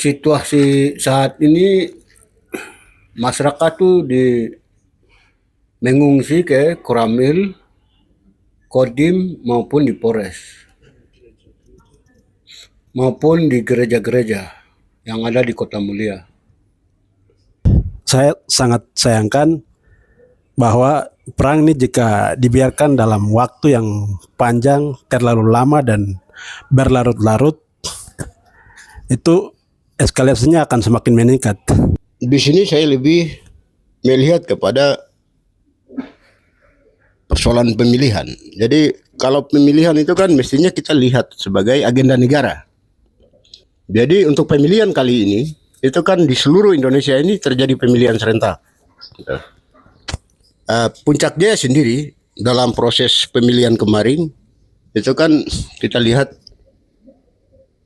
situasi saat ini masyarakat tuh mengungsi ke Koramil, Kodim maupun di Polres maupun di gereja-gereja yang ada di Kota Mulia. Saya sangat sayangkan bahwa perang ini jika dibiarkan dalam waktu yang panjang, terlalu lama dan berlarut-larut, itu eskalasinya akan semakin meningkat. Di sini saya lebih melihat kepada persoalan pemilihan. Jadi kalau pemilihan itu kan mestinya kita lihat sebagai agenda negara. Jadi untuk pemilihan kali ini itu kan di seluruh Indonesia ini terjadi pemilihan serentak. Puncak Jaya sendiri dalam proses pemilihan kemarin itu kan kita lihat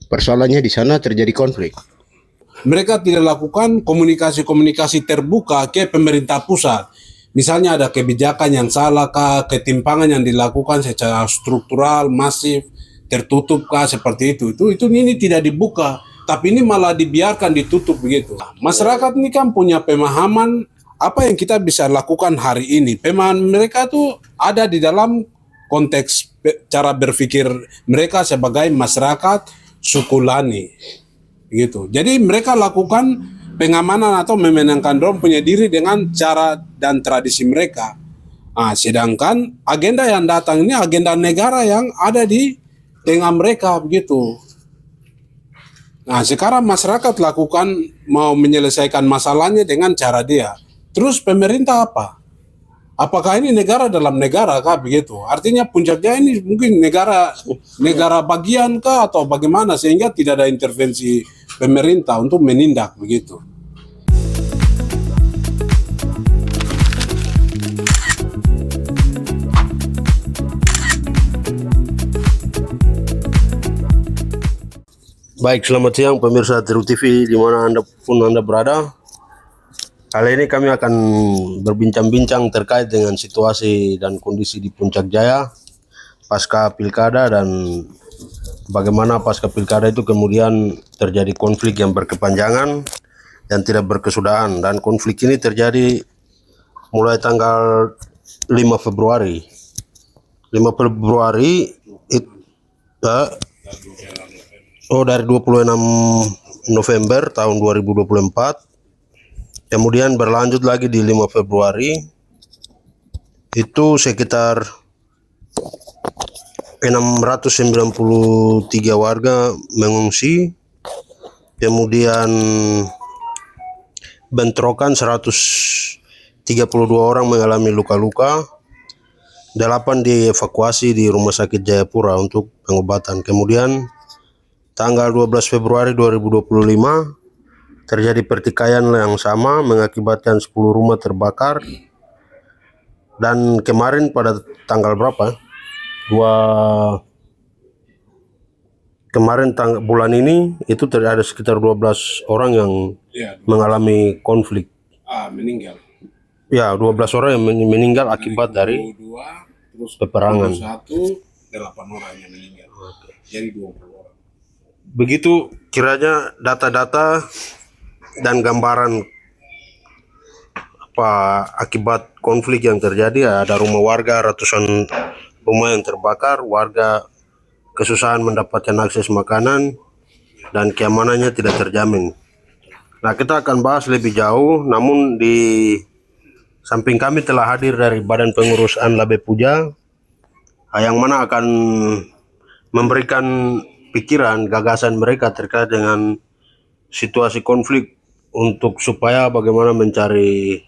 persoalannya di sana terjadi konflik. Mereka tidak lakukan komunikasi-komunikasi terbuka ke pemerintah pusat. Misalnya ada kebijakan yang salah kah, ketimpangan yang dilakukan secara struktural, masif, tertutup kah, seperti itu. Ini tidak dibuka, tapi ini malah dibiarkan ditutup begitu. Masyarakat ini kan punya pemahaman apa yang kita bisa lakukan hari ini. Pemahaman mereka tuh ada di dalam konteks cara berpikir mereka sebagai masyarakat suku Lani. Gitu. Jadi mereka lakukan pengamanan atau memenangkan dorong punya diri dengan cara dan tradisi mereka. Sedangkan agenda yang datang ini agenda negara yang ada di tengah mereka begitu. Sekarang masyarakat lakukan mau menyelesaikan masalahnya dengan cara dia. Terus pemerintah apa? Apakah ini negara dalam negara kah begitu? Artinya puncaknya ini mungkin negara bagian kah atau bagaimana sehingga tidak ada intervensi pemerintah untuk menindak begitu. Baik, selamat siang pemirsa Teru TV di mana Anda berada. Kali ini kami akan berbincang-bincang terkait dengan situasi dan kondisi di Puncak Jaya pasca pilkada dan bagaimana pasca pilkada itu kemudian terjadi konflik yang berkepanjangan dan tidak berkesudahan, dan konflik ini terjadi mulai tanggal 5 Februari. 5 Februari dari 26 November tahun 2024. Kemudian berlanjut lagi di 5 Februari, itu sekitar 693 warga mengungsi, kemudian bentrokan 132 orang mengalami luka-luka, 8 dievakuasi di Rumah Sakit Jayapura untuk pengobatan. Kemudian tanggal 12 Februari 2025 terjadi pertikaian yang sama mengakibatkan 10 rumah terbakar. Dan kemarin pada tanggal berapa? Bulan ini itu ada sekitar 12 orang yang mengalami konflik. Meninggal. Ya, 12 orang yang meninggal akibat dari peperangan. 8 orang yang meninggal. Jadi 20 orang. Begitu kiranya data-data dan gambaran akibat konflik yang terjadi. Ada rumah warga, ratusan rumah yang terbakar, warga kesusahan mendapatkan akses makanan dan keamanannya tidak terjamin. Nah, kita akan bahas lebih jauh, namun di samping kami telah hadir dari Badan Pengurus Anlabe Puja, yang mana akan memberikan pikiran, gagasan mereka terkait dengan situasi konflik untuk supaya bagaimana mencari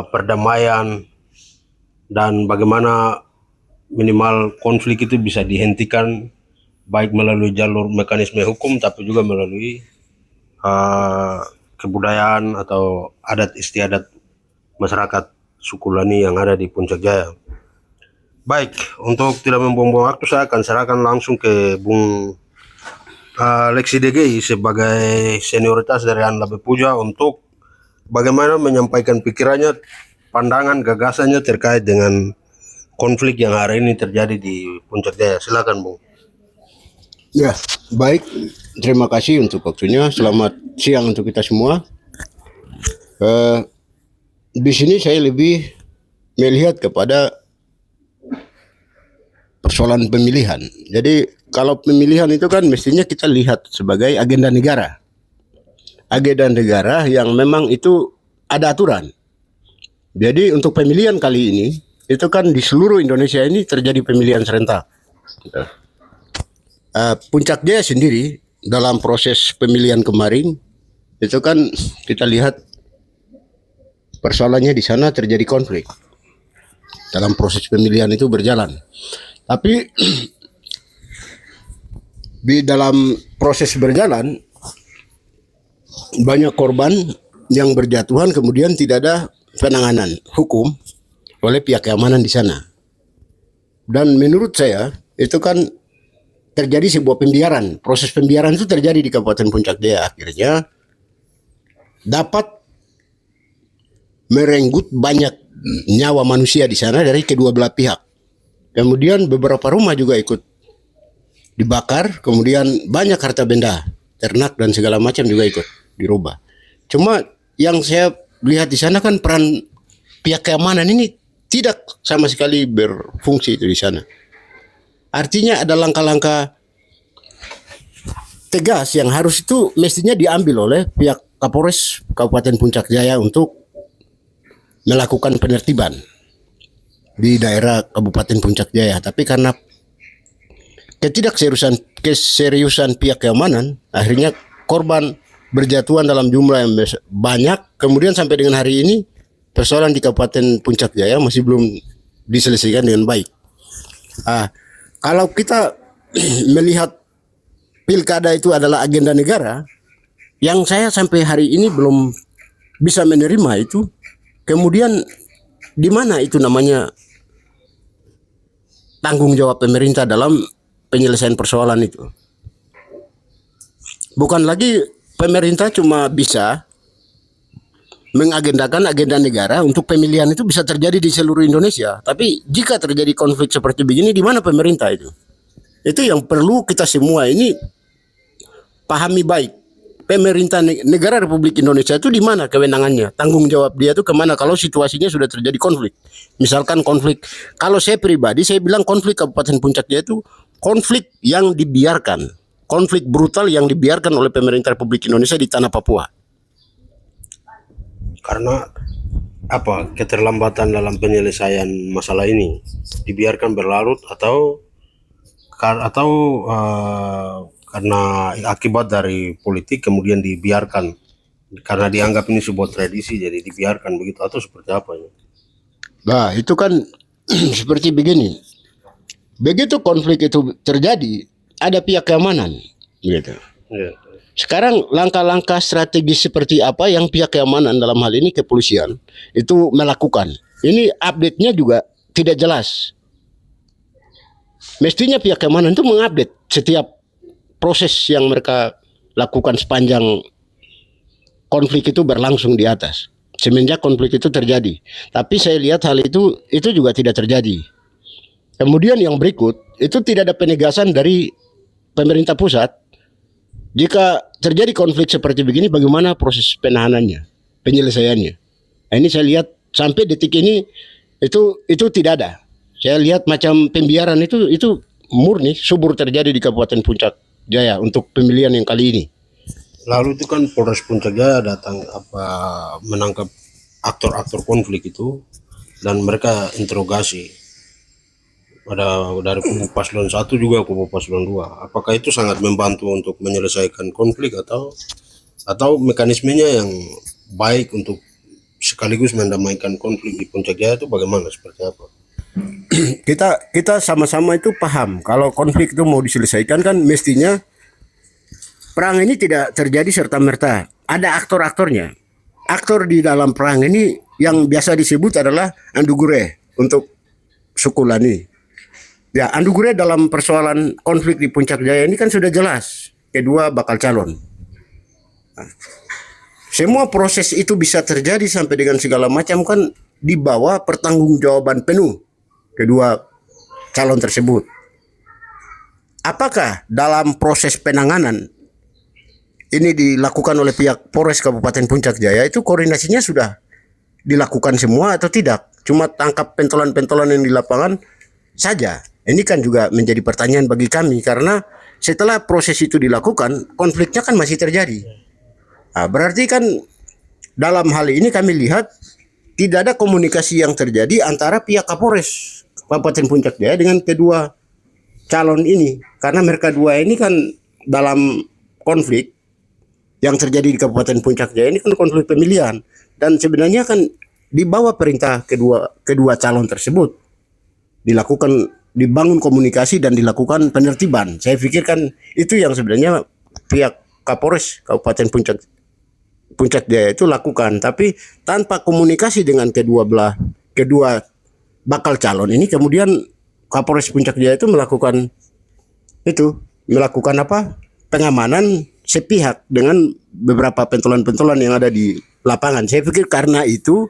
perdamaian dan bagaimana minimal konflik itu bisa dihentikan baik melalui jalur mekanisme hukum tapi juga melalui kebudayaan atau adat istiadat masyarakat suku Lani yang ada di Puncak Jaya. Baik, untuk tidak membuang-buang waktu saya akan serahkan langsung ke Bung Lexi DGI sebagai senioritas dari Anlabe Puja untuk bagaimana menyampaikan pikirannya, pandangan, gagasannya terkait dengan konflik yang hari ini terjadi di Puncak Jaya. Silakan, Bung. Ya, baik. Terima kasih untuk waktunya. Selamat siang untuk kita semua. Di sini saya lebih melihat kepada persoalan pemilihan. Jadi kalau pemilihan itu kan mestinya kita lihat sebagai agenda negara. Agenda negara yang memang itu ada aturan. Jadi untuk pemilihan kali ini itu kan di seluruh Indonesia ini terjadi pemilihan serentak. Puncak Jaya sendiri dalam proses pemilihan kemarin itu kan kita lihat persoalannya di sana terjadi konflik dalam proses pemilihan itu berjalan. Tapi di dalam proses berjalan banyak korban yang berjatuhan, kemudian tidak ada penanganan hukum oleh pihak keamanan di sana. Dan menurut saya itu kan terjadi sebuah pembiaran. Proses pembiaran itu terjadi di Kabupaten Puncak Jaya. Akhirnya dapat merenggut banyak nyawa manusia di sana dari kedua belah pihak. Kemudian beberapa rumah juga ikut dibakar. Kemudian banyak harta benda, ternak dan segala macam juga ikut dirubah. Cuma yang saya lihat di sana kan peran pihak keamanan ini tidak sama sekali berfungsi itu di sana. Artinya ada langkah-langkah tegas yang harus itu mestinya diambil oleh pihak Kapolres Kabupaten Puncak Jaya untuk melakukan penertiban di daerah Kabupaten Puncak Jaya. Tapi karena keseriusan pihak keamanan, akhirnya korban berjatuhan dalam jumlah yang banyak. Kemudian sampai dengan hari ini persoalan di Kabupaten Puncak Jaya masih belum diselesaikan dengan baik. Kalau kita melihat pilkada itu adalah agenda negara, yang saya sampai hari ini belum bisa menerima itu, kemudian di mana itu namanya tanggung jawab pemerintah dalam penyelesaian persoalan itu. Bukan lagi pemerintah cuma bisa mengagendakan agenda negara untuk pemilihan itu bisa terjadi di seluruh Indonesia. Tapi jika terjadi konflik seperti begini, di mana pemerintah itu? Itu yang perlu kita semua ini pahami baik. Pemerintah negara Republik Indonesia itu di mana kewenangannya? Tanggung jawab dia itu kemana kalau situasinya sudah terjadi konflik? Misalkan konflik, kalau saya pribadi saya bilang konflik Kabupaten Puncak Jaya itu konflik yang dibiarkan, konflik brutal yang dibiarkan oleh pemerintah Republik Indonesia di tanah Papua. Karena apa keterlambatan dalam penyelesaian masalah ini dibiarkan berlarut atau karena akibat dari politik kemudian dibiarkan karena dianggap ini sebuah tradisi jadi dibiarkan begitu atau seperti apa ya? Nah itu kan seperti begini, begitu konflik itu terjadi ada pihak keamanan gitu. Ya. Sekarang langkah-langkah strategis seperti apa yang pihak keamanan dalam hal ini kepolisian itu melakukan. Ini update-nya juga tidak jelas. Mestinya pihak keamanan itu mengupdate setiap proses yang mereka lakukan sepanjang konflik itu berlangsung di atas. Semenjak konflik itu terjadi. Tapi saya lihat hal itu juga tidak terjadi. Kemudian yang berikut, itu tidak ada penegasan dari pemerintah pusat. Jika terjadi konflik seperti begini, bagaimana proses penahanannya, penyelesaiannya? Nah, ini saya lihat sampai detik ini itu tidak ada. Saya lihat macam pembiaran itu murni subur terjadi di Kabupaten Puncak Jaya untuk pemilihan yang kali ini. Lalu itu kan Polres Puncak Jaya datang menangkap aktor-aktor konflik itu dan mereka interogasi. Ada dari kubu paslon 1 juga kubu paslon 2. Apakah itu sangat membantu untuk menyelesaikan konflik atau mekanismenya yang baik untuk sekaligus mendamaikan konflik di Puncak Jaya itu bagaimana, seperti apa? Kita sama-sama itu paham kalau konflik itu mau diselesaikan kan mestinya perang ini tidak terjadi serta-merta. Ada aktor-aktornya. Aktor di dalam perang ini yang biasa disebut adalah Andugure untuk suku Lani. Ya, Andugure dalam persoalan konflik di Puncak Jaya ini kan sudah jelas. Kedua bakal calon. Nah, semua proses itu bisa terjadi sampai dengan segala macam kan di bawah pertanggungjawaban penuh kedua calon tersebut. apakah dalam proses penanganan ini dilakukan oleh pihak Polres Kabupaten Puncak Jaya itu koordinasinya sudah dilakukan semua atau tidak? Cuma tangkap pentolan-pentolan yang di lapangan saja. Ini kan juga menjadi pertanyaan bagi kami karena setelah proses itu dilakukan, konfliknya kan masih terjadi. Nah, berarti kan dalam hal ini kami lihat tidak ada komunikasi yang terjadi antara pihak Kapolres Kabupaten Puncak Jaya dengan kedua calon ini. Karena mereka dua ini kan dalam konflik yang terjadi di Kabupaten Puncak Jaya ini kan konflik pemilihan. Dan sebenarnya kan di bawah perintah kedua calon tersebut dibangun komunikasi dan dilakukan penertiban. Saya pikir kan itu yang sebenarnya pihak Kapolres Kabupaten Puncak Jaya itu lakukan, tapi tanpa komunikasi dengan kedua bakal calon ini, kemudian Kapolres Puncak Jaya itu melakukan pengamanan sepihak dengan beberapa pentolan-pentolan yang ada di lapangan. Saya pikir karena itu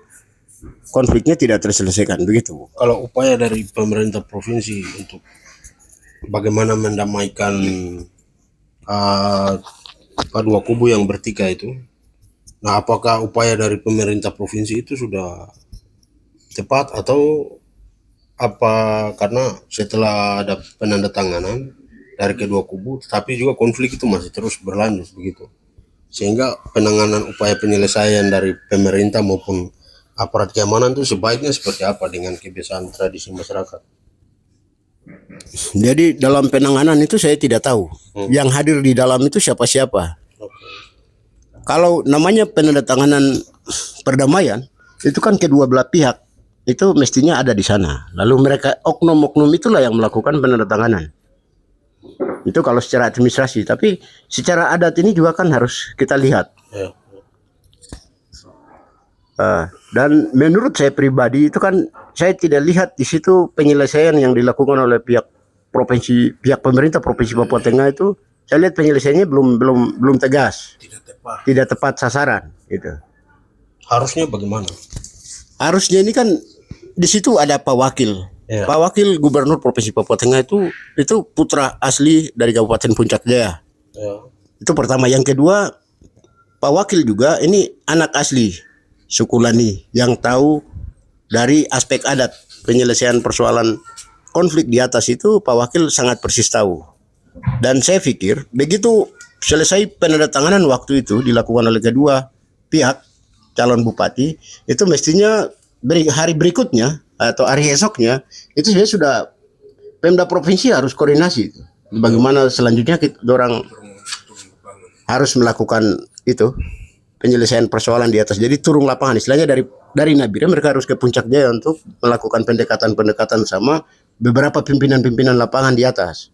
konfliknya tidak terselesaikan begitu. Kalau upaya dari pemerintah provinsi untuk bagaimana mendamaikan kedua kubu yang bertikai itu, nah apakah upaya dari pemerintah provinsi itu sudah tepat atau apa karena setelah ada penandatanganan dari kedua kubu, tetapi juga konflik itu masih terus berlanjut begitu, sehingga penanganan upaya penyelesaian dari pemerintah maupun aparat keamanan itu sebaiknya seperti apa dengan kebiasaan tradisi masyarakat? Jadi dalam penanganan itu saya tidak tahu yang hadir di dalam itu siapa-siapa. Kalau namanya penandatanganan perdamaian itu kan kedua belah pihak itu mestinya ada di sana. Lalu mereka oknum-oknum itulah yang melakukan penandatanganan. Itu kalau secara administrasi, tapi secara adat ini juga kan harus kita lihat. Dan menurut saya pribadi itu kan saya tidak lihat di situ penyelesaian yang dilakukan oleh pihak pemerintah provinsi Papua Tengah itu. Saya lihat penyelesaiannya belum tegas, tidak tepat sasaran. Gitu. Harusnya bagaimana? Harusnya ini kan di situ ada Pak Wakil. Ya. Pak Wakil Gubernur Provinsi Papua Tengah itu putra asli dari Kabupaten Puncak Jaya. Ya. Itu pertama. Yang kedua, Pak Wakil juga ini anak asli suku Lani yang tahu dari aspek adat penyelesaian persoalan konflik di atas itu. Pak Wakil sangat persis tahu. Dan saya pikir begitu selesai penandatanganan waktu itu dilakukan oleh kedua pihak calon bupati, itu mestinya hari berikutnya atau hari esoknya itu sudah Pemda provinsi harus koordinasi itu. Bagaimana selanjutnya orang harus melakukan itu penyelesaian persoalan di atas. Jadi turun lapangan istilahnya dari Nabire mereka harus ke Puncak Jaya untuk melakukan pendekatan sama beberapa pimpinan-pimpinan lapangan di atas.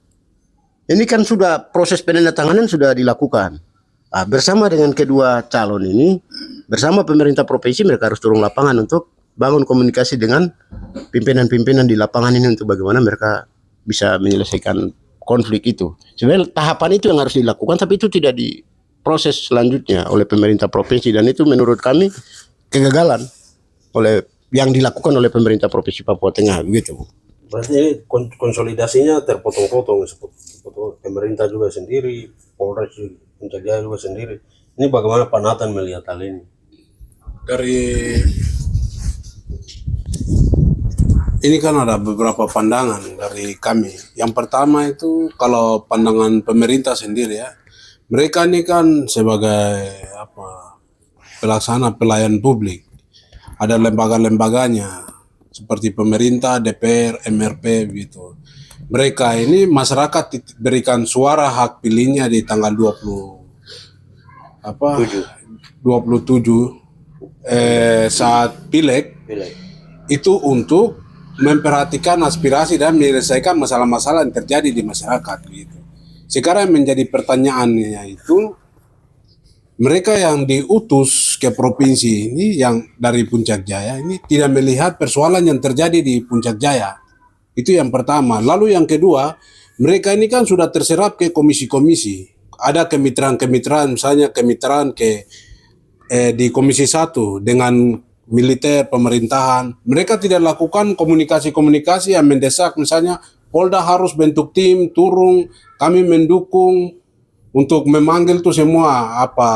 Ini kan sudah proses penandatanganan sudah dilakukan. Nah, bersama dengan kedua calon ini, bersama pemerintah provinsi mereka harus turun lapangan untuk bangun komunikasi dengan pimpinan-pimpinan di lapangan ini untuk bagaimana mereka bisa menyelesaikan konflik itu. Sebenarnya tahapan itu yang harus dilakukan, tapi itu tidak diproses selanjutnya oleh pemerintah provinsi dan itu menurut kami kegagalan yang dilakukan oleh pemerintah provinsi Papua Tengah begitu. Berarti konsolidasinya terpotong-potong, pemerintah juga sendiri, Polres Puncak Jaya juga sendiri. Ini bagaimana Pak Nathan melihat hal ini? Ini kan ada beberapa pandangan dari kami. Yang pertama itu kalau pandangan pemerintah sendiri ya, mereka ini kan sebagai pelaksana pelayan publik, ada lembaga-lembaganya seperti pemerintah, DPR, MRP gitu. Mereka ini masyarakat diberikan suara hak pilihnya di tanggal 27 saat pileg. Itu untuk memperhatikan aspirasi dan menyelesaikan masalah-masalah yang terjadi di masyarakat gitu. Sekarang menjadi pertanyaannya itu mereka yang diutus ke provinsi ini yang dari Puncak Jaya ini tidak melihat persoalan yang terjadi di Puncak Jaya. Itu yang pertama. Lalu yang kedua, mereka ini kan sudah terserap ke komisi-komisi. Ada kemitraan-kemitraan, misalnya kemitraan di Komisi 1 dengan militer, pemerintahan. Mereka tidak lakukan komunikasi-komunikasi yang mendesak misalnya Polda harus bentuk tim turun, kami mendukung untuk memanggil tuh semua apa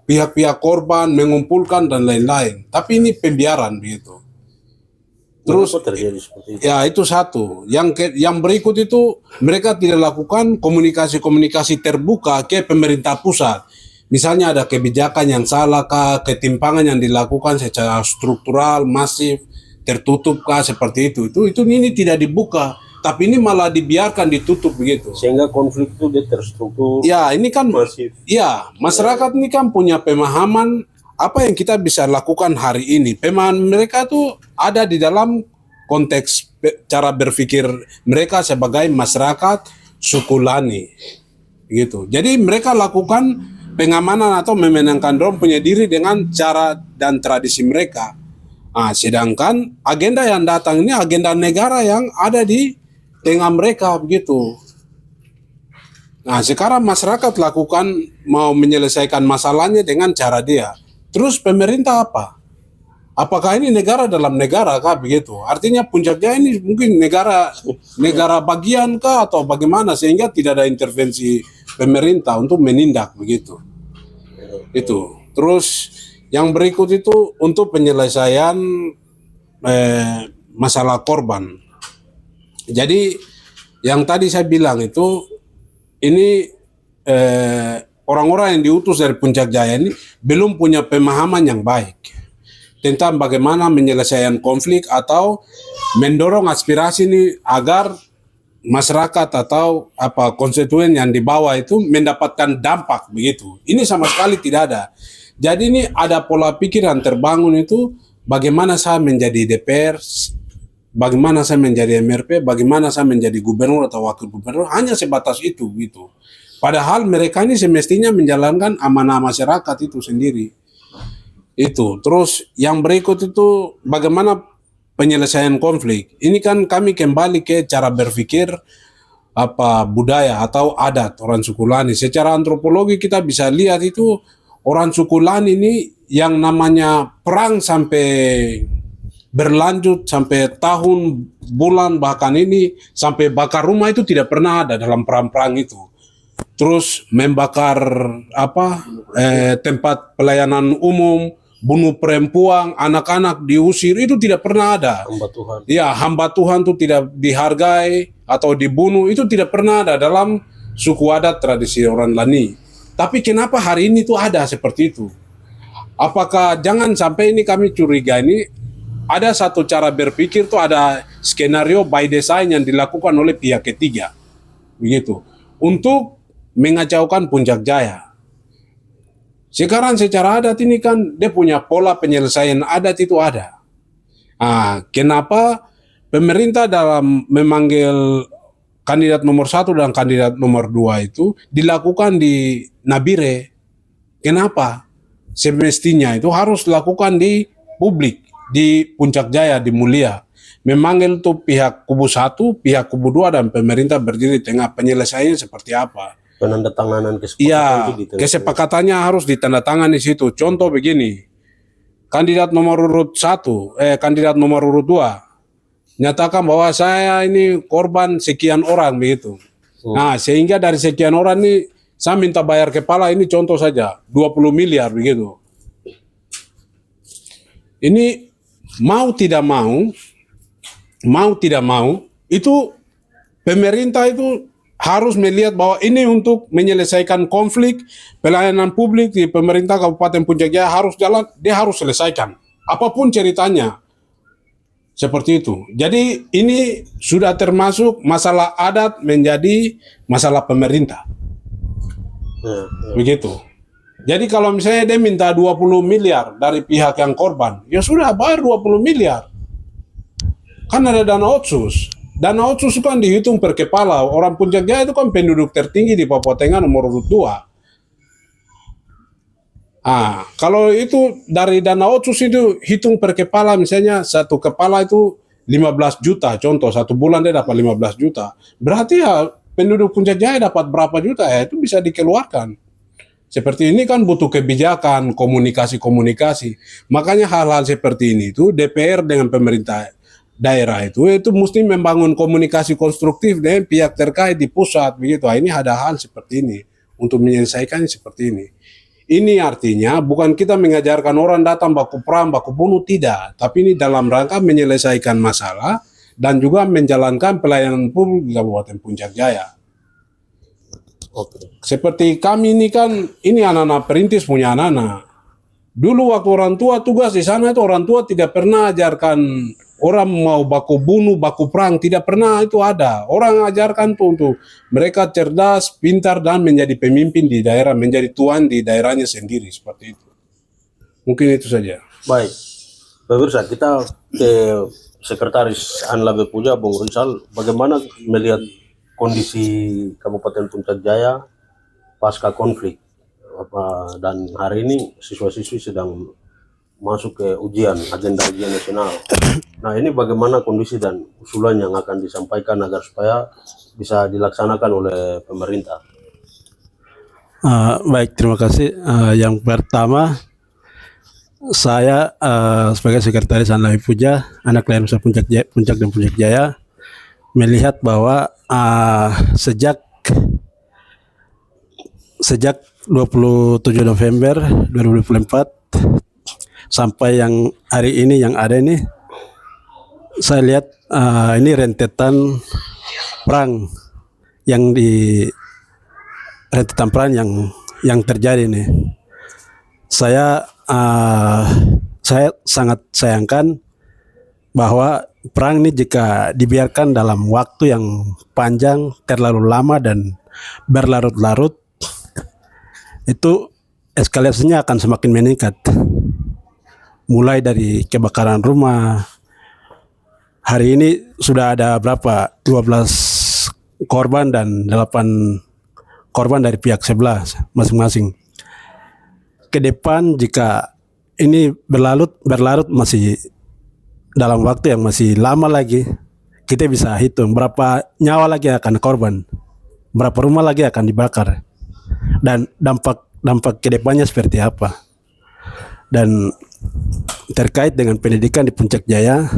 pihak-pihak korban, mengumpulkan dan lain-lain. Tapi ini pembiaran begitu. Terus terjadi seperti itu? ya itu satu. Yang berikut itu mereka tidak lakukan komunikasi-komunikasi terbuka ke pemerintah pusat. Misalnya ada kebijakan yang salah kah, ketimpangan yang dilakukan secara struktural, masif, tertutup kah seperti itu. Itu ini tidak dibuka, tapi ini malah dibiarkan ditutup begitu. Sehingga konflik itu dia terstruktur. Ya, ini kan Masif. ya, masyarakat ini kan punya pemahaman apa yang kita bisa lakukan hari ini. Pemahaman mereka tuh ada di dalam konteks cara berpikir mereka sebagai masyarakat suku Lani. Gitu. Jadi mereka lakukan pengamanan atau memenangkan dorong punya diri dengan cara dan tradisi mereka. Nah, sedangkan agenda yang datang ini agenda negara yang ada di tengah mereka begitu. Nah, sekarang masyarakat lakukan mau menyelesaikan masalahnya dengan cara dia. Terus pemerintah apa? Apakah ini negara dalam negara kah begitu? Artinya Puncak Jaya ini mungkin negara bagian kah atau bagaimana sehingga tidak ada intervensi pemerintah untuk menindak begitu. Itu. Terus yang berikut itu untuk penyelesaian masalah korban. Jadi yang tadi saya bilang itu ini orang-orang yang diutus dari Puncak Jaya ini belum punya pemahaman yang baik tentang bagaimana menyelesaikan konflik atau mendorong aspirasi ini agar masyarakat atau apa konstituen yang di bawah itu mendapatkan dampak begitu. Ini sama sekali tidak ada. Jadi ini ada pola pikir yang terbangun itu bagaimana saya menjadi DPR, bagaimana saya menjadi MRP, bagaimana saya menjadi gubernur atau wakil gubernur, hanya sebatas itu gitu. Padahal mereka ini semestinya menjalankan amanah masyarakat itu sendiri. Itu. Terus yang berikut itu bagaimana penyelesaian konflik. Ini kan kami kembali ke cara berpikir apa budaya atau adat orang suku Lani. Secara antropologi kita bisa lihat itu orang suku Lani ini yang namanya perang sampai berlanjut sampai tahun, bulan, bahkan ini sampai bakar rumah itu tidak pernah ada dalam perang-perang itu. Terus membakar tempat pelayanan umum, bunuh perempuan, anak-anak diusir, itu tidak pernah ada. Hamba Tuhan. Ya, hamba Tuhan itu tidak dihargai atau dibunuh, itu tidak pernah ada dalam suku adat tradisi orang Lani. Tapi kenapa hari ini tuh ada seperti itu? Apakah jangan sampai ini kami curiga ini ada satu cara berpikir tuh ada skenario by design yang dilakukan oleh pihak ketiga. Begitu. Untuk mengacaukan Puncak Jaya. Sekarang secara adat ini kan dia punya pola penyelesaian adat itu ada. Kenapa pemerintah dalam memanggil kandidat nomor 1 dan kandidat nomor 2 itu dilakukan di Nabire? Kenapa? Semestinya itu harus dilakukan di publik, di Puncak Jaya, di Mulia. Memanggil tuh pihak kubu 1, pihak kubu 2 dan pemerintah berdiri di tengah, penyelesaiannya seperti apa? Penandatanganan kesepakatan Iya, itu gitu. kesepakatannya harus ditandatangani di situ. Contoh begini, kandidat nomor urut 1, kandidat nomor urut 2, nyatakan bahwa saya ini korban sekian orang begitu. Nah, sehingga dari sekian orang ini saya minta bayar kepala ini contoh saja 20 miliar begitu. Ini mau tidak mau itu pemerintah itu harus melihat bahwa ini untuk menyelesaikan konflik pelayanan publik di pemerintah Kabupaten Puncak Jaya harus jalan, dia harus selesaikan apapun ceritanya. Seperti itu. Jadi ini sudah termasuk masalah adat menjadi masalah pemerintah. Begitu. Jadi kalau misalnya dia minta 20 miliar dari pihak yang korban, ya sudah bayar 20 miliar. Kan ada dana otsus. Dana otsus kan dihitung per kepala. Orang Puncak Jaya itu kan penduduk tertinggi di Papua Tengah nomor urut 2. Kalau itu dari dana otsus itu hitung per kepala, misalnya satu kepala itu 15 juta, contoh satu bulan dia dapat 15 juta. Berarti ya penduduk Puncak Jaya dapat berapa juta ya itu bisa dikeluarkan. Seperti ini kan butuh kebijakan, komunikasi. Makanya hal-hal seperti ini itu DPR dengan pemerintah daerah itu mesti membangun komunikasi konstruktif dengan pihak terkait di pusat begitu. Ini ada hal seperti ini untuk menyelesaikan seperti ini. Ini artinya bukan kita mengajarkan orang datang baku perang, baku bunuh, tidak. Tapi ini dalam rangka menyelesaikan masalah dan juga menjalankan pelayanan publik di Kabupaten Puncak Jaya. Seperti kami ini kan, ini anak-anak perintis punya anak-anak. Dulu waktu orang tua tugas di sana itu orang tua tidak pernah ajarkan orang mau baku bunuh, baku perang, tidak pernah itu ada. Orang ajarkan tuh untuk mereka cerdas, pintar dan menjadi pemimpin di daerah, menjadi tuan di daerahnya sendiri seperti itu. Mungkin itu saja. Baik, pemirsa, kita ke Sekretaris Anlabe Puja, Bung Rizal, bagaimana melihat kondisi Kabupaten Puncak Jaya pasca konflik? Dan hari ini siswa-siswi sedang masuk ke agenda ujian nasional. Nah, ini bagaimana kondisi dan usulan yang akan disampaikan agar supaya bisa dilaksanakan oleh pemerintah? Baik, terima kasih. Yang pertama, saya sebagai Sekretaris Anlabe Puja, anak lahir besar Puncak dan Puncak Jaya, melihat bahwa sejak 27 November 2024 sampai yang hari ini yang ada ini, saya lihat ini rentetan perang yang terjadi nih. Saya sangat sayangkan bahwa perang ini jika dibiarkan dalam waktu yang panjang, terlalu lama dan berlarut-larut, itu eskalasinya akan semakin meningkat. Mulai dari kebakaran rumah. Hari ini sudah ada berapa? 12 korban dan 8 korban dari pihak sebelah masing-masing. Ke depan jika ini berlarut masih dalam waktu yang masih lama lagi, kita bisa hitung berapa nyawa lagi akan korban, berapa rumah lagi akan dibakar, dan dampak kedepannya seperti apa. Dan terkait dengan pendidikan di Puncak Jaya,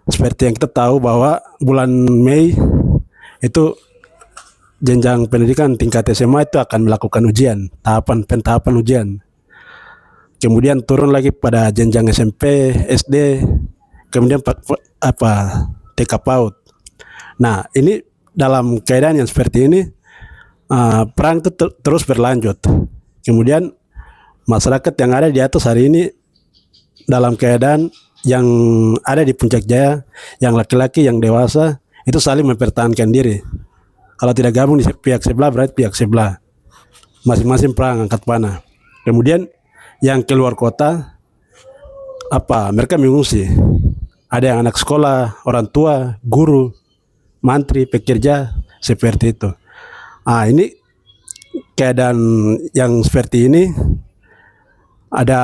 seperti yang kita tahu bahwa bulan Mei itu jenjang pendidikan tingkat SMA itu akan melakukan ujian, pentahapan ujian. Kemudian turun lagi pada jenjang SMP, SD, kemudian TK PAUD. Nah, ini dalam keadaan yang seperti ini, perang itu terus berlanjut. Kemudian masyarakat yang ada di atas hari ini dalam keadaan yang ada di Puncak Jaya, yang laki-laki, yang dewasa, itu saling mempertahankan diri. Kalau tidak gabung di pihak sebelah, berarti pihak sebelah. Masing-masing perang angkat panah. Kemudian yang keluar kota, mereka mengungsi. Ada yang anak sekolah, orang tua, guru, mantri, pekerja, seperti itu. Ini keadaan yang seperti ini, ada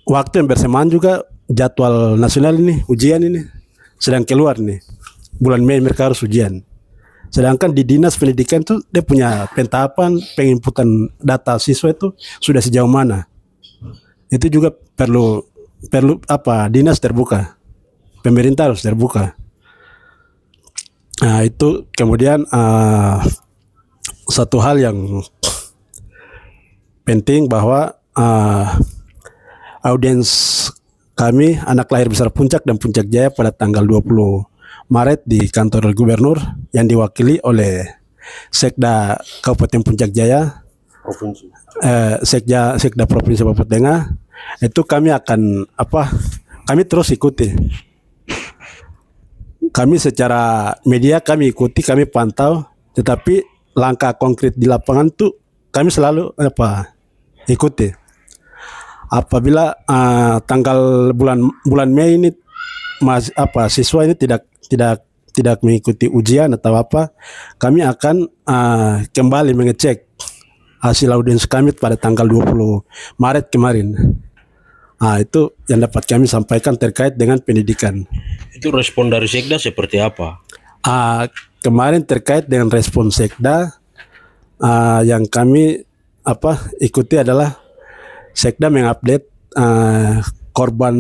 waktu yang bersamaan juga jadwal nasional ini, ujian ini sedang keluar nih. Bulan Mei mereka harus ujian. Sedangkan di Dinas Pendidikan itu dia punya pentahapan penginputan data siswa itu sudah sejauh mana. Itu juga perlu dinas terbuka. Pemerintah harus terbuka. Nah, itu kemudian satu hal yang penting bahwa audiens kami anak lahir besar Puncak dan Puncak Jaya pada tanggal 20 Maret di kantor gubernur yang diwakili oleh Sekda Kabupaten Puncak Jaya, Provinsi. Sekda Provinsi Papua Tengah, itu kami akan kami terus ikuti. Kami secara media kami ikuti, kami pantau, tetapi langkah konkret di lapangan tuh kami selalu ikuti. Apabila tanggal bulan Mei ini siswa ini tidak mengikuti ujian atau kami akan kembali mengecek hasil audiens kami pada tanggal 20 Maret kemarin. Itu yang dapat kami sampaikan terkait dengan pendidikan. Itu respon dari Sekda seperti apa? Kemarin terkait dengan respon Sekda, yang kami ikuti adalah Sekda mengupdate korban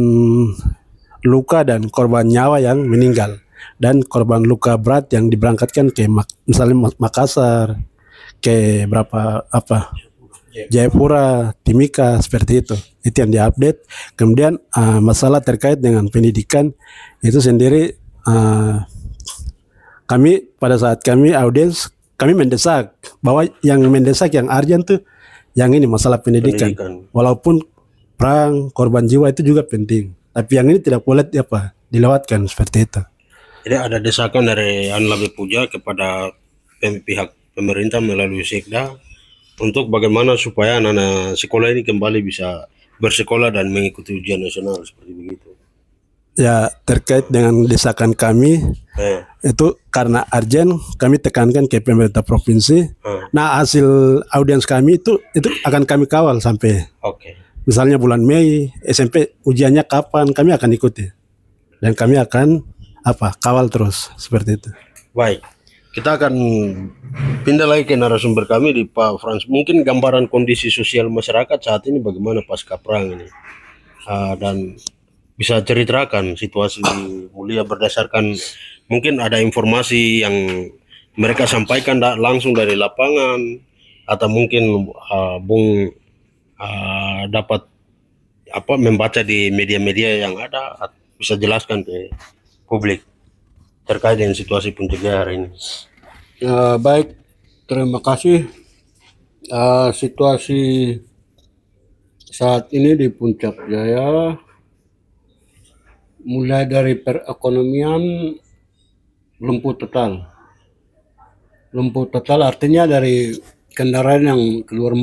luka dan korban nyawa yang meninggal dan korban luka berat yang diberangkatkan ke misalnya Makassar, ke berapa apa Jayapura, Timika seperti itu. Itu yang diupdate. Kemudian masalah terkait dengan pendidikan itu sendiri kami pada saat kami audiens kami mendesak bahwa yang mendesak yang urgent tuh yang ini masalah pendidikan. Walaupun perang korban jiwa itu juga penting. Tapi yang ini tidak boleh dilewatkan seperti itu. Jadi ada desakan dari Anla Bepuja kepada pihak pemerintah melalui Sekda untuk bagaimana supaya anak-anak sekolah ini kembali bisa bersekolah dan mengikuti ujian nasional seperti begitu. Ya, terkait dengan desakan kami itu karena urgent kami tekankan ke pemerintah provinsi. Nah, hasil audiens kami itu akan kami kawal sampai misalnya bulan Mei SMP ujiannya kapan kami akan ikuti dan kami akan kawal terus seperti itu. Baik, kita akan pindah lagi ke narasumber kami di Pak Frans. Mungkin gambaran kondisi sosial masyarakat saat ini bagaimana pasca perang ini, dan bisa ceritakan situasi Mulia berdasarkan mungkin ada informasi yang mereka sampaikan langsung dari lapangan atau mungkin Bung dapat membaca di media-media yang ada, bisa jelaskan ke publik terkait dengan situasi Puncak Jaya hari ini. Baik, terima kasih. Situasi saat ini di Puncak Jaya mulai dari perekonomian lumpuh total. Lumpuh total artinya dari kendaraan yang keluar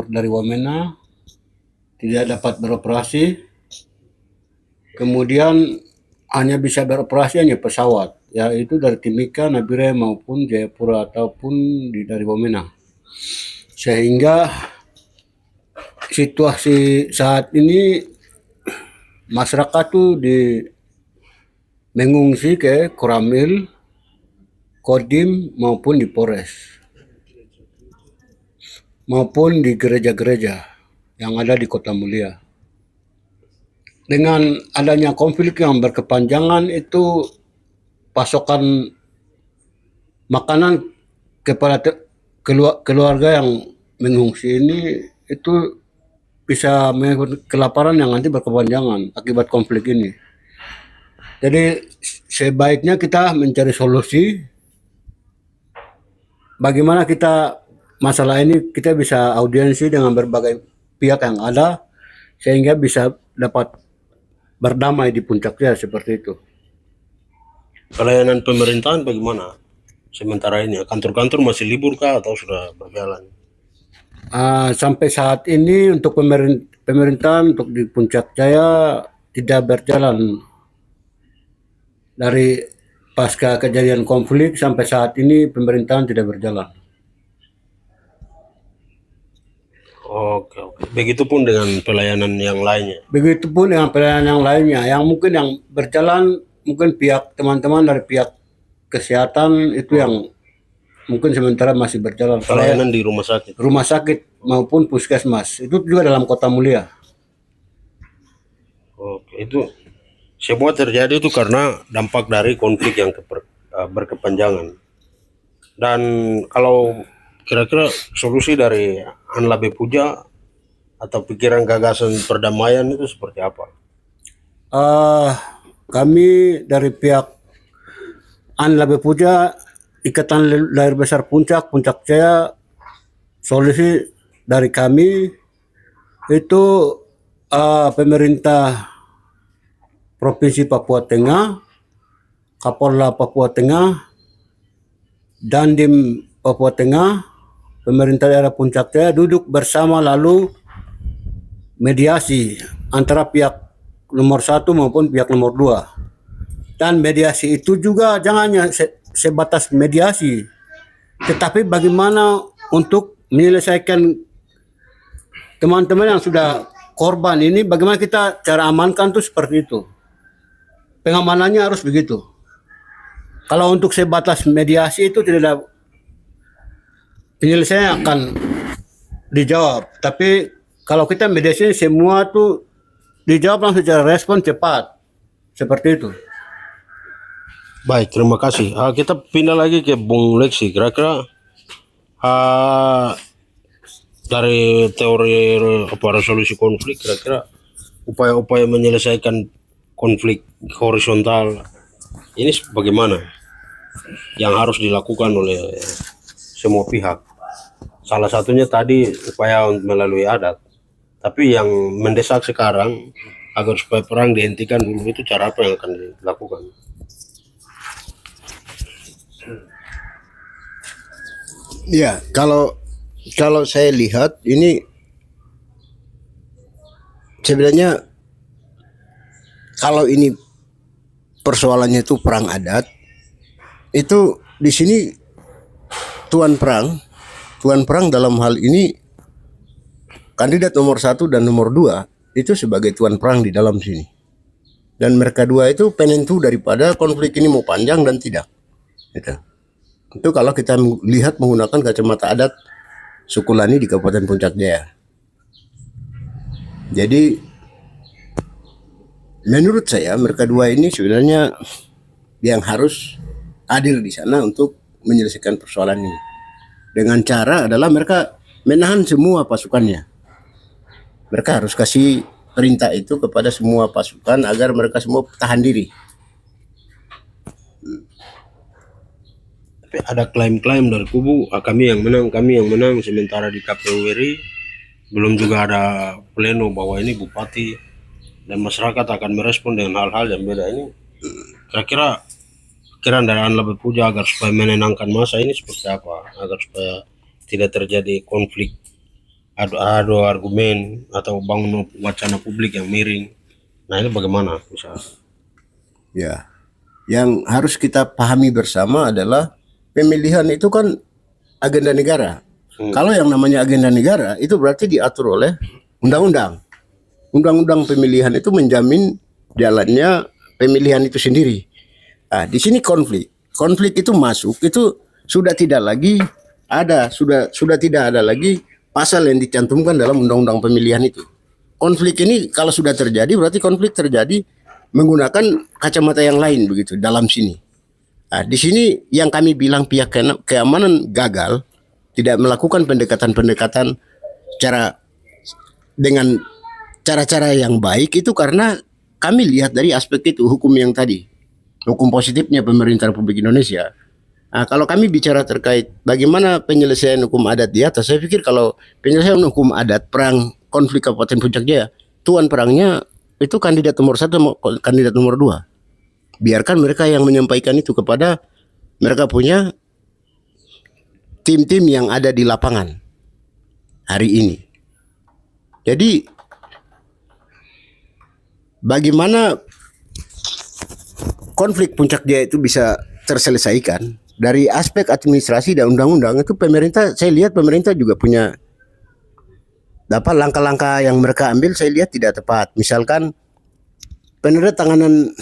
dari Wamena tidak dapat beroperasi. Kemudian hanya bisa beroperasi hanya pesawat, yaitu dari Timika, Nabire maupun Jayapura ataupun dari Wamena. Sehingga situasi saat ini masyarakat tuh mengungsi ke Koramil, Kodim maupun di Polres maupun di gereja-gereja yang ada di Kota Mulia. Dengan adanya konflik yang berkepanjangan itu pasokan makanan kepada keluarga yang mengungsi ini itu bisa mengikut kelaparan yang nanti berkepanjangan akibat konflik ini. Jadi sebaiknya kita mencari solusi bagaimana masalah ini kita bisa audiensi dengan berbagai pihak yang ada sehingga bisa dapat berdamai di Puncak Jaya seperti itu. Pelayanan pemerintahan bagaimana sementara ini? Kantor-kantor masih libur kah atau sudah berjalan? Sampai saat ini untuk pemerintahan untuk di Puncak Jaya tidak berjalan. Dari pasca kejadian konflik sampai saat ini pemerintahan tidak berjalan. Oke. Begitupun dengan pelayanan yang lainnya. Begitupun dengan pelayanan yang lainnya. Yang mungkin yang berjalan mungkin pihak teman-teman dari pihak kesehatan itu yang mungkin sementara masih berjalan. Pelayanan di rumah sakit maupun puskesmas itu juga dalam Kota Mulia. Oke, itu semua terjadi itu karena dampak dari konflik yang berkepanjangan. Dan kalau kira-kira solusi dari Anla Bepuja atau pikiran gagasan perdamaian itu seperti apa? Kami dari pihak Anla Bepuja, Ikatan Lahir Besar Puncak Jaya, solusi dari kami itu pemerintah Provinsi Papua Tengah, Kapolda Papua Tengah, Dandim Papua Tengah, pemerintah daerah Puncak Jaya duduk bersama lalu mediasi antara pihak nomor 1 maupun pihak nomor 2. Dan mediasi itu juga jangan hanya sebatas mediasi, tetapi bagaimana untuk menyelesaikan teman-teman yang sudah korban ini, bagaimana kita cara amankan tuh seperti itu. Pengamanannya harus begitu. Kalau untuk sebatas mediasi itu tidak ada penyelesaian akan dijawab. Tapi kalau kita mediasi semua tuh dijawab langsung secara respon cepat. Seperti itu. Baik, terima kasih. Kita pindah lagi ke Bung Leksi. Kira-kira dari teori resolusi konflik, kira-kira upaya-upaya menyelesaikan konflik horizontal ini bagaimana yang harus dilakukan oleh semua pihak? Salah satunya tadi upaya melalui adat, tapi yang mendesak sekarang agar supaya perang dihentikan dulu itu cara apa yang akan dilakukan? Ya, kalau saya lihat ini sebenarnya kalau ini persoalannya itu perang adat, itu di sini tuan perang dalam hal ini kandidat nomor 1 dan nomor 2 itu sebagai tuan perang di dalam sini. Dan mereka dua itu penentu daripada konflik ini mau panjang dan tidak. Gitu. Itu kalau kita lihat menggunakan kacamata adat suku Lani di Kabupaten Puncak Jaya. Jadi menurut saya mereka dua ini sebenarnya yang harus hadir di sana untuk menyelesaikan persoalan ini. Dengan cara adalah mereka menahan semua pasukannya. Mereka harus kasih perintah itu kepada semua pasukan agar mereka semua tahan diri. Tapi ada klaim-klaim dari kubu kami yang menang, sementara di KPU RI belum juga ada pleno bahwa ini bupati dan masyarakat akan merespon dengan hal-hal yang beda ini. Kira-kira pikiran dari Anla Puja agar supaya menenangkan masa ini seperti apa, agar supaya tidak terjadi konflik adu argumen atau bangun wacana publik yang miring. Nah ini bagaimana misalnya? Ya, yang harus kita pahami bersama adalah pemilihan itu kan agenda negara. Kalau yang namanya agenda negara itu berarti diatur oleh undang-undang. Undang-undang pemilihan itu menjamin jalannya pemilihan itu sendiri. Nah, di sini konflik itu masuk itu sudah tidak lagi ada, sudah tidak ada lagi pasal yang dicantumkan dalam undang-undang pemilihan itu. Konflik ini kalau sudah terjadi berarti konflik terjadi menggunakan kacamata yang lain begitu dalam sini. Nah, di sini yang kami bilang pihak keamanan gagal tidak melakukan pendekatan-pendekatan dengan cara-cara yang baik itu karena kami lihat dari aspek itu hukum yang tadi, hukum positifnya pemerintah Republik Indonesia. Nah, kalau kami bicara terkait bagaimana penyelesaian hukum adat di atas, saya pikir kalau penyelesaian hukum adat perang konflik Kabupaten Puncak Jaya, tuan perangnya itu kandidat nomor 1 sama kandidat nomor 2. Biarkan mereka yang menyampaikan itu kepada mereka punya tim-tim yang ada di lapangan hari ini. Jadi bagaimana konflik Puncak Jaya itu bisa terselesaikan dari aspek administrasi dan undang-undang itu saya lihat pemerintah juga punya langkah-langkah yang mereka ambil saya lihat tidak tepat. Misalkan penandatanganan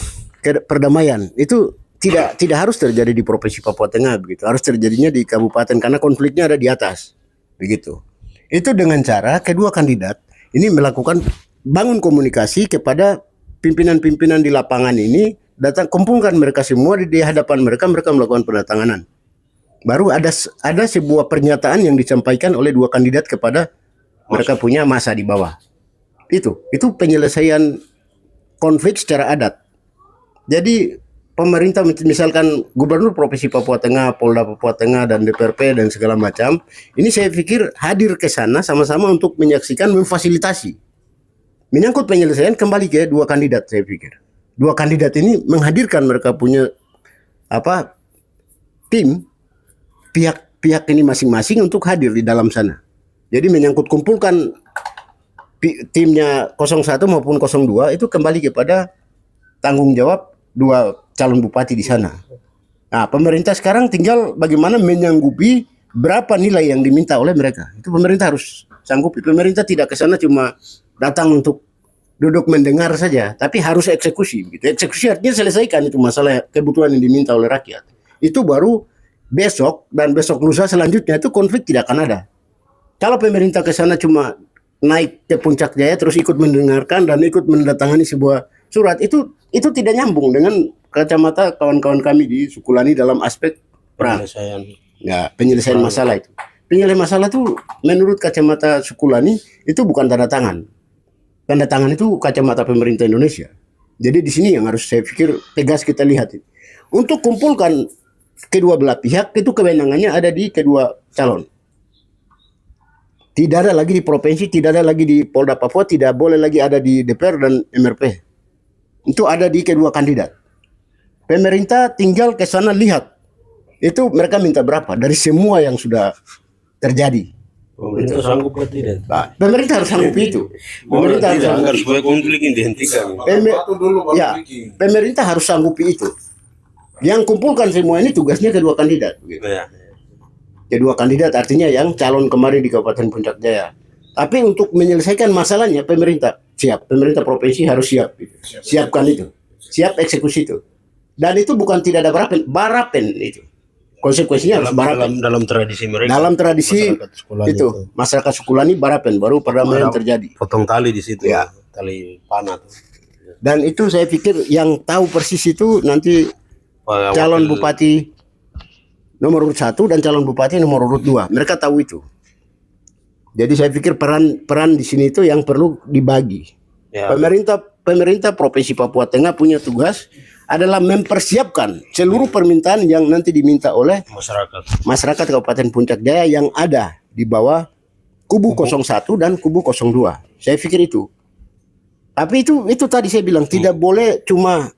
perdamaian itu tidak harus terjadi di Provinsi Papua Tengah begitu. Harus terjadinya di kabupaten karena konfliknya ada di atas. Begitu. Itu dengan cara kedua kandidat ini melakukan bangun komunikasi kepada pimpinan-pimpinan di lapangan ini, datang kumpulkan mereka semua di hadapan mereka melakukan penandatanganan. Baru ada sebuah pernyataan yang disampaikan oleh dua kandidat kepada mereka punya masa di bawah. Itu penyelesaian konflik secara adat. Jadi pemerintah misalkan Gubernur Provinsi Papua Tengah, Polda Papua Tengah dan DPRP dan segala macam, ini saya pikir hadir ke sana sama-sama untuk menyaksikan, memfasilitasi. Menyangkut penyelesaian kembali ke dua kandidat saya pikir. Dua kandidat ini menghadirkan mereka punya tim pihak ini masing-masing untuk hadir di dalam sana. Jadi menyangkut kumpulkan timnya 01 maupun 02 itu kembali kepada tanggung jawab dua calon bupati di sana. Nah, pemerintah sekarang tinggal bagaimana menyanggupi berapa nilai yang diminta oleh mereka. Itu pemerintah harus sanggupi. Pemerintah tidak ke sana cuma datang untuk duduk mendengar saja, tapi harus eksekusi. Gitu. Eksekusi artinya selesaikan itu masalah kebutuhan yang diminta oleh rakyat. Itu baru besok dan besok lusa selanjutnya itu konflik tidak akan ada. Kalau pemerintah ke sana cuma naik ke Puncak Jaya terus ikut mendengarkan dan ikut menandatangani sebuah surat itu itu tidak nyambung dengan kacamata kawan-kawan kami di Sukulani dalam aspek perang. Penyelesaian. Ya, penyelesaian masalah itu. Penyelesaian masalah itu menurut kacamata Sukulani itu bukan tanda tangan. Tanda tangan itu kacamata pemerintah Indonesia. Jadi di sini yang harus saya pikir tegas kita lihat. Untuk kumpulkan kedua belah pihak itu kewenangannya ada di kedua calon. Tidak ada lagi di provinsi, tidak ada lagi di Polda Papua, tidak boleh lagi ada di DPR dan MRP. Itu ada di kedua kandidat. Pemerintah tinggal ke sana lihat. Itu mereka minta berapa dari semua yang sudah terjadi. Pemerintah sanggup atau tidak? Nah, pemerintah harus sanggup itu. Pemerintah harus Tidak, sanggup. agar supaya konflik ini dihentikan. Ya, pemerintah harus sanggupi itu. Yang kumpulkan semua ini tugasnya kedua kandidat. Begitu. Ya. Kedua kandidat artinya yang calon kemarin di Kabupaten Puncak Jaya. Tapi untuk menyelesaikan masalahnya pemerintah siap. Pemerintah provinsi harus siap. Gitu. Siapkan itu. Siap eksekusi itu. Dan itu bukan tidak ada barapen itu. Konsekuensinya harus barapen. Dalam tradisi mereka. Dalam tradisi masyarakat Sukulani itu masyarakat Sukulani barapen baru perdamaian terjadi. Potong tali di situ Ya. Tali panah tuh. Dan itu saya pikir yang tahu persis itu nanti calon bupati nomor urut 1 dan calon bupati nomor urut 2. Mereka tahu itu. Jadi saya pikir peran di sini itu yang perlu dibagi. Ya. Pemerintah Provinsi Papua Tengah punya tugas adalah mempersiapkan seluruh permintaan yang nanti diminta oleh masyarakat Kabupaten Puncak Jaya yang ada di bawah kubu 01 dan kubu 02. Saya pikir itu. Tapi itu tadi saya bilang tidak boleh cuma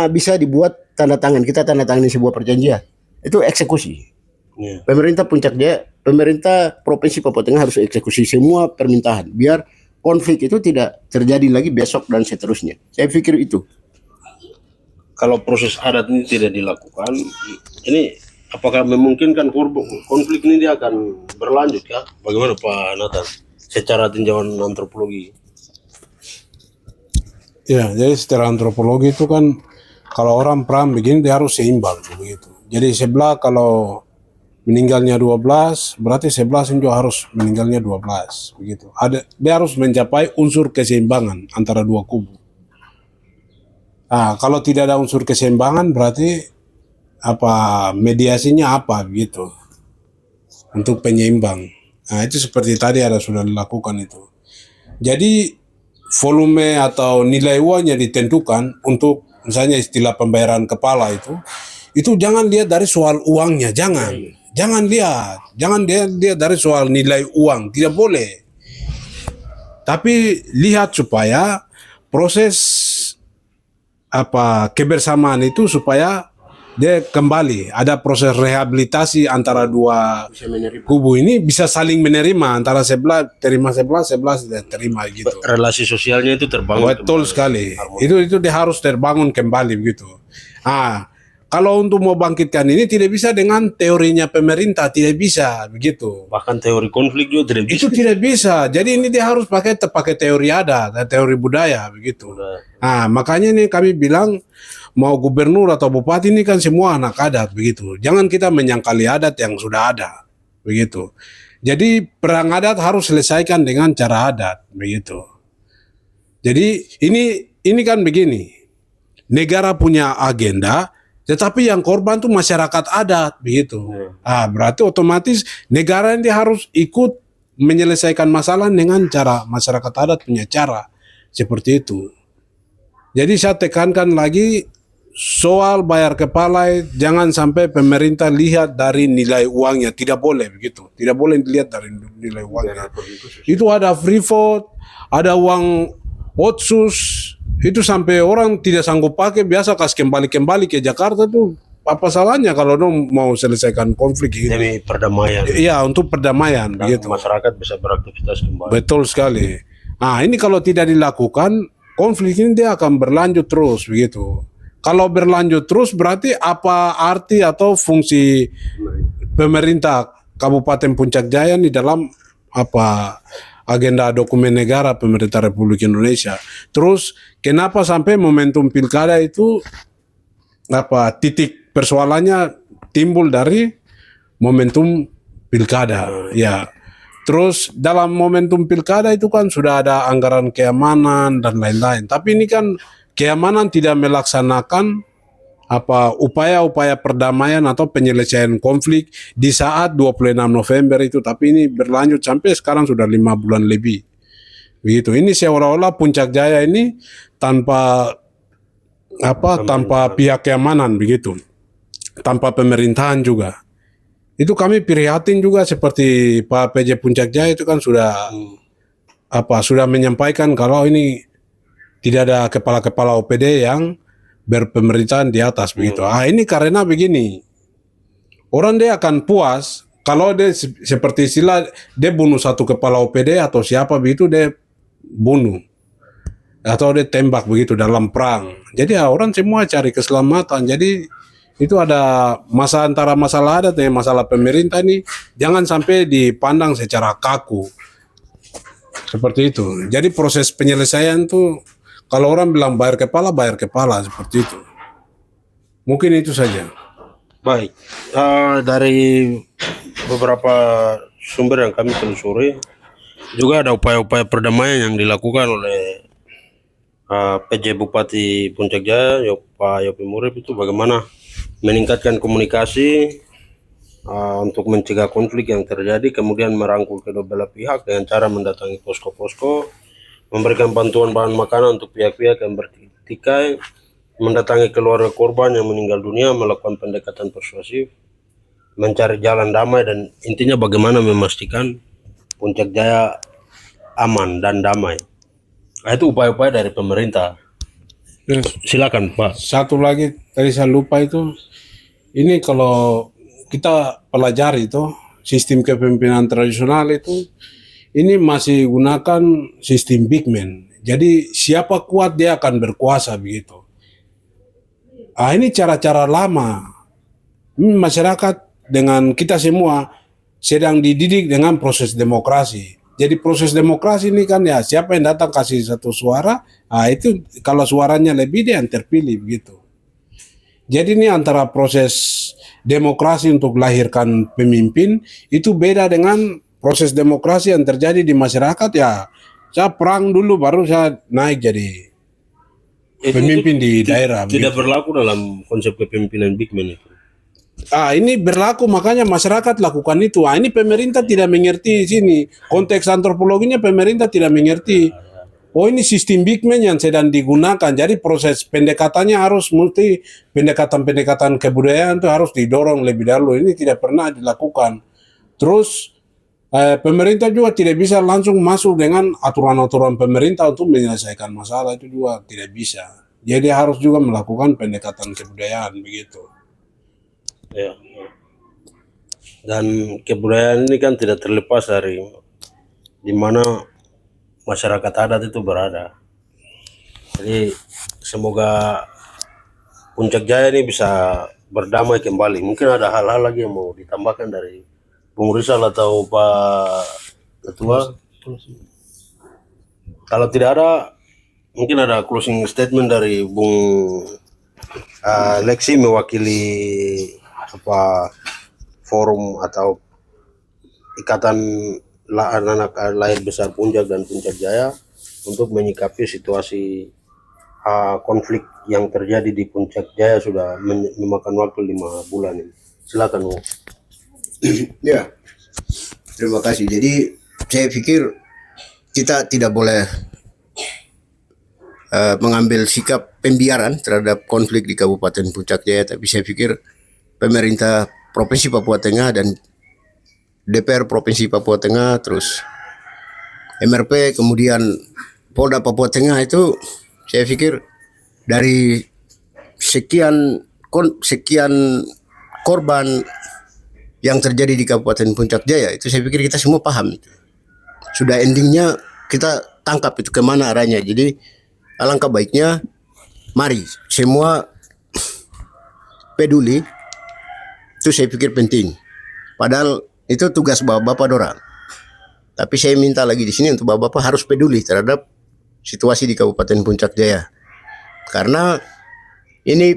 bisa dibuat tanda tangan. Kita tanda tangan sebuah perjanjian. Itu eksekusi. Ya. Pemerintah Puncak Jaya, pemerintah Provinsi Papua Tengah harus eksekusi semua permintaan biar konflik itu tidak terjadi lagi besok dan seterusnya. Saya pikir itu. Kalau proses adat ini tidak dilakukan, ini apakah memungkinkan konflik ini dia akan berlanjut ya? Bagaimana Pak Nathan? Secara tinjauan antropologi. Ya, jadi secara antropologi itu kan kalau orang perang begini dia harus seimbang begitu. Jadi sebelah kalau meninggalnya 12, berarti sebelah juga harus meninggalnya 12 begitu. Dia harus mencapai unsur keseimbangan antara dua kubu. Nah, kalau tidak ada unsur keseimbangan berarti mediasinya apa begitu untuk penyeimbang. Nah, itu seperti tadi sudah dilakukan itu. Jadi volume atau nilai uangnya ditentukan untuk misalnya istilah pembayaran kepala itu jangan lihat dari soal uangnya, jangan lihat dari soal nilai uang, tidak boleh. Tapi lihat supaya proses kebersamaan itu supaya dia kembali ada proses rehabilitasi antara dua kubu ini bisa saling menerima antara sebelah terima sebelah tidak terima gitu. Relasi sosialnya itu terbangun. Betul sekali. Itu dia harus terbangun kembali begitu. Kalau untuk mau bangkitkan ini tidak bisa dengan teorinya pemerintah, tidak bisa begitu. Bahkan teori konflik juga tidak bisa. Itu tidak bisa. Jadi ini dia harus pakai teori adat, teori budaya begitu. Nah, makanya nih kami bilang mau gubernur atau bupati ini kan semua anak adat begitu. Jangan kita menyangkali adat yang sudah ada begitu. Jadi perang adat harus selesaikan dengan cara adat begitu. Jadi ini kan begini. Negara punya agenda, tetapi yang korban tuh masyarakat adat begitu. Berarti otomatis negara ini harus ikut menyelesaikan masalah dengan cara masyarakat adat punya cara seperti itu. Jadi saya tekankan lagi soal bayar kepala, jangan sampai pemerintah lihat dari nilai uangnya, tidak boleh begitu. Tidak boleh dilihat dari nilai uangnya. Itu ada free vote, ada uang otsus. Itu sampai orang tidak sanggup pakai, biasa kasih kembali ke Jakarta tuh apa salahnya kalau mau selesaikan konflik ini? Demi perdamaian. Iya, untuk perdamaian begitu. Masyarakat bisa beraktivitas kembali. Betul sekali. Ini kalau tidak dilakukan, konflik ini dia akan berlanjut terus begitu. Kalau berlanjut terus berarti apa arti atau fungsi pemerintah Kabupaten Puncak Jaya di dalam agenda dokumen negara pemerintah Republik Indonesia. Terus kenapa sampai momentum pilkada itu titik persoalannya timbul dari momentum pilkada. Ya. Terus dalam momentum pilkada itu kan sudah ada anggaran keamanan dan lain-lain. Tapi ini kan keamanan tidak melaksanakan upaya-upaya perdamaian atau penyelesaian konflik di saat 26 November itu, tapi ini berlanjut sampai sekarang sudah 5 bulan lebih. Begitu. Ini seolah-olah Puncak Jaya ini tanpa pihak keamanan begitu. Tanpa pemerintahan juga. Itu kami prihatin juga, seperti Pak PJ Puncak Jaya itu kan sudah menyampaikan kalau ini tidak ada kepala-kepala OPD yang berpemerintahan di atas begitu. Ini karena begini, orang dia akan puas kalau dia seperti istilah dia bunuh satu kepala OPD atau siapa begitu, dia bunuh atau dia tembak begitu dalam perang. Jadi orang semua cari keselamatan. Jadi itu ada antara masalah adat dan masalah pemerintah ini jangan sampai dipandang secara kaku seperti itu. Jadi proses penyelesaian tuh kalau orang bilang bayar kepala seperti itu. Mungkin itu saja. Baik, dari beberapa sumber yang kami telusuri juga ada upaya-upaya perdamaian yang dilakukan oleh PJ Bupati Puncak Jaya, Pak Yopi Murib, itu bagaimana meningkatkan komunikasi untuk mencegah konflik yang terjadi, kemudian merangkul kedua belah pihak dengan cara mendatangi posko-posko, memberikan bantuan bahan makanan untuk pihak-pihak yang bertikai, mendatangi keluarga korban yang meninggal dunia, melakukan pendekatan persuasif, mencari jalan damai, dan intinya bagaimana memastikan Puncak Jaya aman dan damai. Itu upaya-upaya dari pemerintah. Silakan Pak. Satu lagi tadi saya lupa itu, ini kalau kita pelajari itu sistem kepemimpinan tradisional itu, ini masih gunakan sistem big man. Jadi siapa kuat dia akan berkuasa begitu. Ini cara-cara lama. Masyarakat dengan kita semua sedang dididik dengan proses demokrasi. Jadi proses demokrasi ini kan ya siapa yang datang kasih satu suara, itu kalau suaranya lebih dia yang terpilih begitu. Jadi ini antara proses demokrasi untuk melahirkan pemimpin itu beda dengan proses demokrasi yang terjadi di masyarakat. Ya saya perang dulu baru saya naik jadi pemimpin di daerah. Tidak berlaku dalam konsep kepemimpinan big man itu. Ini berlaku, makanya masyarakat lakukan itu. Ini pemerintah tidak mengerti di sini. Konteks antropologinya pemerintah tidak mengerti. Oh, ini sistem big man yang sedang digunakan. Jadi proses pendekatannya harus mesti pendekatan kebudayaan itu harus didorong lebih dahulu. Ini tidak pernah dilakukan. Terus pemerintah juga tidak bisa langsung masuk dengan aturan-aturan pemerintah untuk menyelesaikan masalah, itu juga tidak bisa. Jadi harus juga melakukan pendekatan kebudayaan begitu. Ya. Dan kebudayaan ini kan tidak terlepas dari di mana masyarakat adat itu berada. Jadi semoga Puncak Jaya ini bisa berdamai kembali. Mungkin ada hal-hal lagi yang mau ditambahkan dari Bung Rizal atau Pak Ketua. Kalau tidak ada, mungkin ada closing statement dari Bung Lexi mewakili forum atau ikatan anak lahir besar Puncak dan Puncak Jaya untuk menyikapi situasi konflik yang terjadi di Puncak Jaya sudah memakan waktu 5 bulan ini. Silakan Bu. Ya, terima kasih. Jadi saya pikir kita tidak boleh mengambil sikap pembiaran terhadap konflik di Kabupaten Puncak Jaya, tapi saya pikir pemerintah Provinsi Papua Tengah dan DPR Provinsi Papua Tengah, terus MRP, kemudian Polda Papua Tengah, itu saya pikir dari sekian korban yang terjadi di Kabupaten Puncak Jaya itu, saya pikir kita semua paham. Sudah endingnya kita tangkap itu kemana arahnya. Jadi alangkah baiknya mari semua peduli, itu saya pikir penting. Padahal itu tugas bapak-bapak dorang. Tapi saya minta lagi di sini untuk bapak-bapak harus peduli terhadap situasi di Kabupaten Puncak Jaya. Karena ini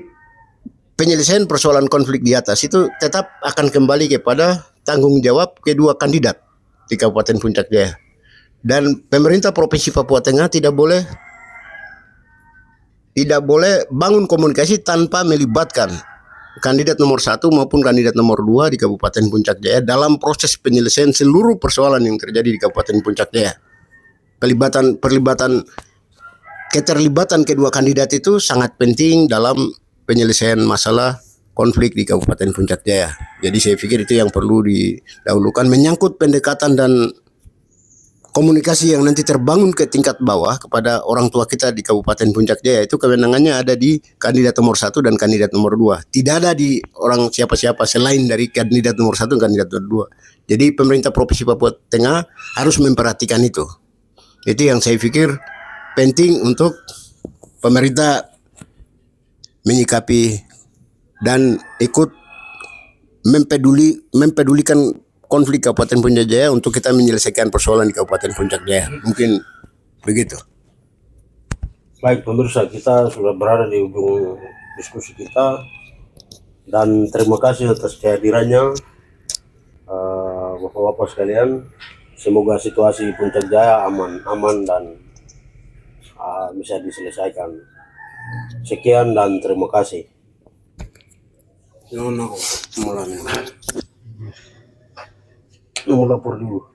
penyelesaian persoalan konflik di atas itu tetap akan kembali kepada tanggung jawab kedua kandidat di Kabupaten Puncak Jaya. Dan pemerintah Provinsi Papua Tengah tidak boleh tidak boleh bangun komunikasi tanpa melibatkan kandidat nomor 1 maupun kandidat nomor 2 di Kabupaten Puncak Jaya dalam proses penyelesaian seluruh persoalan yang terjadi di Kabupaten Puncak Jaya. Keterlibatan kedua kandidat itu sangat penting dalam penyelesaian masalah konflik di Kabupaten Puncak Jaya. Jadi saya pikir itu yang perlu didahulukan, menyangkut pendekatan dan komunikasi yang nanti terbangun ke tingkat bawah kepada orang tua kita di Kabupaten Puncak Jaya. Itu kewenangannya ada di kandidat nomor 1 dan kandidat nomor 2. Tidak ada di orang siapa-siapa selain dari kandidat nomor 1 dan kandidat nomor 2. Jadi pemerintah Provinsi Papua Tengah harus memperhatikan itu. Itu yang saya pikir penting untuk pemerintah menyikapi dan ikut mempedulikan konflik Kabupaten Puncak Jaya untuk kita menyelesaikan persoalan di Kabupaten Puncak Jaya. Mungkin begitu. Baik pemirsa, kita sudah berada di ujung diskusi kita dan terima kasih atas kehadirannya Bapak-bapak sekalian. Semoga situasi Puncak Jaya aman dan bisa diselesaikan. Sekian dan terima kasih. No, no. Mau lapor dulu.